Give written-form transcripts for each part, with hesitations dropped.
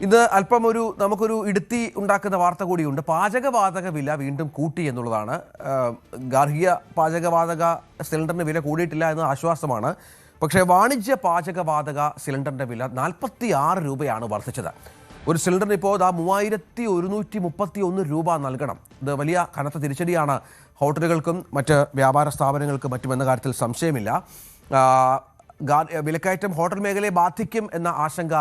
ഇത് നമുക്കൊരു ഇടുത്തി ഉണ്ടാക്കുന്ന വാർത്ത കൂടിയുണ്ട്. പാചകവാതക വില വീണ്ടും കൂട്ടി എന്നുള്ളതാണ്. ഗാർഹിക പാചകവാതക സിലിണ്ടറിന് വില കൂടിയിട്ടില്ല എന്ന ആശ്വാസമാണ്. പക്ഷേ വാണിജ്യ പാചകവാതക സിലിണ്ടറിൻ്റെ വില 46 രൂപയാണ് വർദ്ധിച്ചത്. ഒരു സിലിണ്ടറിന് ഇപ്പോൾ 3131 രൂപ നൽകണം. ഇത് വലിയ കനത്ത തിരിച്ചടിയാണ് ഹോട്ടലുകൾക്കും മറ്റ് വ്യാപാര സ്ഥാപനങ്ങൾക്കും മറ്റുമെന്ന കാര്യത്തിൽ സംശയമില്ല. വിലക്കയറ്റം ഹോട്ടൽ മേഖലയെ ബാധിക്കും എന്ന ആശങ്ക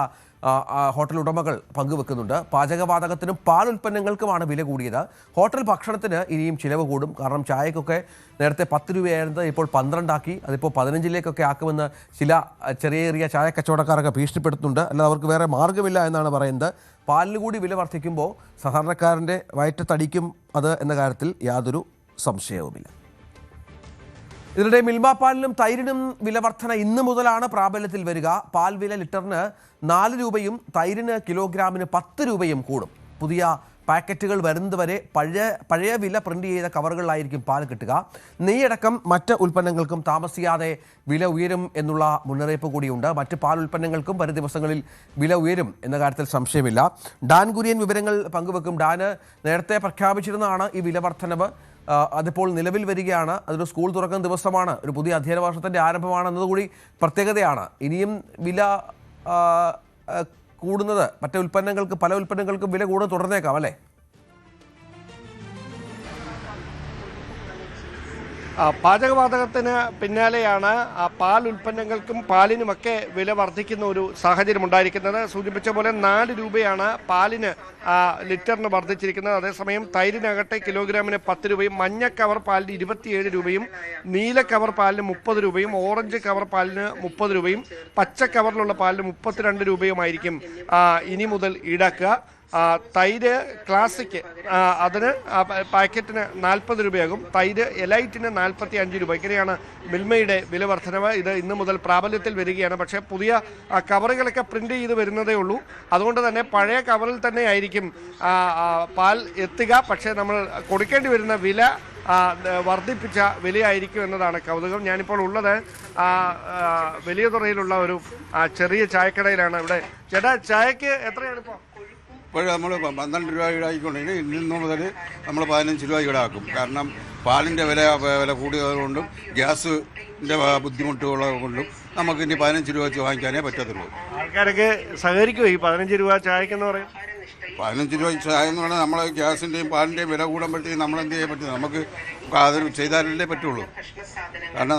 ഹോട്ടൽ ഉടമകൾ പങ്കുവെക്കുന്നുണ്ട്. പാചകവാതകത്തിനും പാൽ ഉൽപ്പന്നങ്ങൾക്കുമാണ് വില കൂടിയത്. ഹോട്ടൽ ഭക്ഷണത്തിന് ഇനിയും ചിലവ് കൂടും. കാരണം ചായക്കൊക്കെ നേരത്തെ 10 രൂപയായിരുന്നത് ഇപ്പോൾ 12 ആക്കി, അതിപ്പോൾ 15 ആക്കുമെന്ന് ചില ചെറിയ ചായ കച്ചവടക്കാരൊക്കെ ഭീഷണിപ്പെടുത്തുന്നുണ്ട്. അല്ലാതെ അവർക്ക് വേറെ മാർഗ്ഗമില്ല എന്നാണ് പറയുന്നത്. പാലിന് കൂടി വില വർദ്ധിക്കുമ്പോൾ സാധാരണക്കാരൻ്റെ വയറ്റത്തടിക്കും അത് എന്ന കാര്യത്തിൽ യാതൊരു സംശയവുമില്ല. ഇതിനിടെ മിൽമ പാലിനും തൈരിനും വില വർധന ഇന്ന് മുതലാണ് പ്രാബല്യത്തിൽ വരിക. പാൽ വില ലിറ്ററിന് 4 രൂപയും തൈരിന് കിലോഗ്രാമിന് 10 രൂപയും കൂടും. പുതിയ പാക്കറ്റുകൾ വരുന്നതുവരെ പഴയ വില പ്രിന്റ് ചെയ്ത കവറുകളിലായിരിക്കും പാൽ കിട്ടുക. നെയ്യടക്കം മറ്റ് ഉൽപ്പന്നങ്ങൾക്കും താമസിയാതെ വില ഉയരും എന്നുള്ള മുന്നറിയിപ്പ് കൂടിയുണ്ട്. മറ്റ് പാൽ ഉൽപ്പന്നങ്ങൾക്കും വരും ദിവസങ്ങളിൽ വില ഉയരും എന്ന കാര്യത്തിൽ സംശയമില്ല. ഡാൻ കുര്യൻ വിവരങ്ങൾ പങ്കുവെക്കും. ഡാന് നേരത്തെ പ്രഖ്യാപിച്ചിരുന്നതാണ് ഈ വില വർധനവ്. അതിപ്പോൾ നിലവിൽ വരികയാണ്. അതൊരു സ്കൂൾ തുറക്കുന്ന ദിവസമാണ്, ഒരു പുതിയ അധ്യയന വർഷത്തിൻ്റെ ആരംഭമാണ് എന്നതുകൂടി പ്രത്യേകതയാണ്. ഇനിയും വില കൂടുന്നത് പല ഉൽപ്പന്നങ്ങൾക്കും വില കൂടുന്നത് തുടർന്നേക്കാം അല്ലേ? പാചകവാതകത്തിന് പിന്നാലെയാണ് പാൽ ഉൽപ്പന്നങ്ങൾക്കും പാലിനുമൊക്കെ വില വർദ്ധിക്കുന്ന ഒരു സാഹചര്യം ഉണ്ടായിരിക്കുന്നത്. സൂചിപ്പിച്ച പോലെ 4 രൂപയാണ് പാലിന് ലിറ്ററിന് വർദ്ധിച്ചിരിക്കുന്നത്. അതേസമയം തൈരിനകട്ടെ കിലോഗ്രാമിന് 10 രൂപയും മഞ്ഞ കവർ പാലിന് 27 രൂപയും നീല കവർ പാലിന് 30 രൂപയും ഓറഞ്ച് കവർ പാലിന് 30 രൂപയും പച്ച കവറിലുള്ള പാലിന് 32 രൂപയുമായിരിക്കും ഇനി മുതൽ ഈടാക്കുക. തൈര് ക്ലാസിക് അതിന് പാക്കറ്റിന് 40 രൂപയാകും. തൈര് എലൈറ്റിന് 45 രൂപ. ഇങ്ങനെയാണ് മിൽമയുടെ വില വർധനവ്. ഇത് ഇന്ന് മുതൽ പ്രാബല്യത്തിൽ വരികയാണ്. പക്ഷേ പുതിയ കവറുകളൊക്കെ പ്രിന്റ് ചെയ്ത് വരുന്നതേ ഉള്ളൂ. അതുകൊണ്ട് തന്നെ പഴയ കവറിൽ തന്നെ ആയിരിക്കും പാൽ എത്തുക. പക്ഷേ നമ്മൾ കൊടുക്കേണ്ടി വരുന്ന വില വർദ്ധിപ്പിച്ച വിലയായിരിക്കും എന്നതാണ് കൗതുകം. ഞാനിപ്പോൾ ഉള്ളത് വലിയ തുറയിലുള്ള ഒരു ചെറിയ ചായക്കടയിലാണ്. ഇവിടെ ചേട്ടാ, ചായക്ക് എത്രയാണ് ഇപ്പോൾ? ഇപ്പോൾ നമ്മൾ 12 രൂപ ഈടാക്കിക്കൊണ്ടെങ്കിൽ ഇന്ന് മുതൽ നമ്മൾ 15 രൂപ ഈടാക്കും. കാരണം പാലിൻ്റെ വില കൂടിയതുകൊണ്ടും ഗ്യാസിൻ്റെ ബുദ്ധിമുട്ടുള്ളത് കൊണ്ടും നമുക്ക് ഇനി 15 രൂപ വെച്ച് വാങ്ങിക്കാനേ പറ്റത്തുള്ളൂ. ആൾക്കാരൊക്കെ സഹകരിക്കുമോ ഈ 15 രൂപ ചായക്കെന്ന് പറയും? 15 രൂപ ചായ എന്ന് പറഞ്ഞാൽ നമ്മൾ ഗ്യാസിൻ്റെയും പാലിൻ്റെയും വില കൂടുമ്പോഴത്തേക്കും നമ്മൾ എന്ത് ചെയ്യാൻ പറ്റും? നമുക്ക് അതൊരു ചെയ്താലല്ലേ പറ്റുള്ളൂ. കാരണം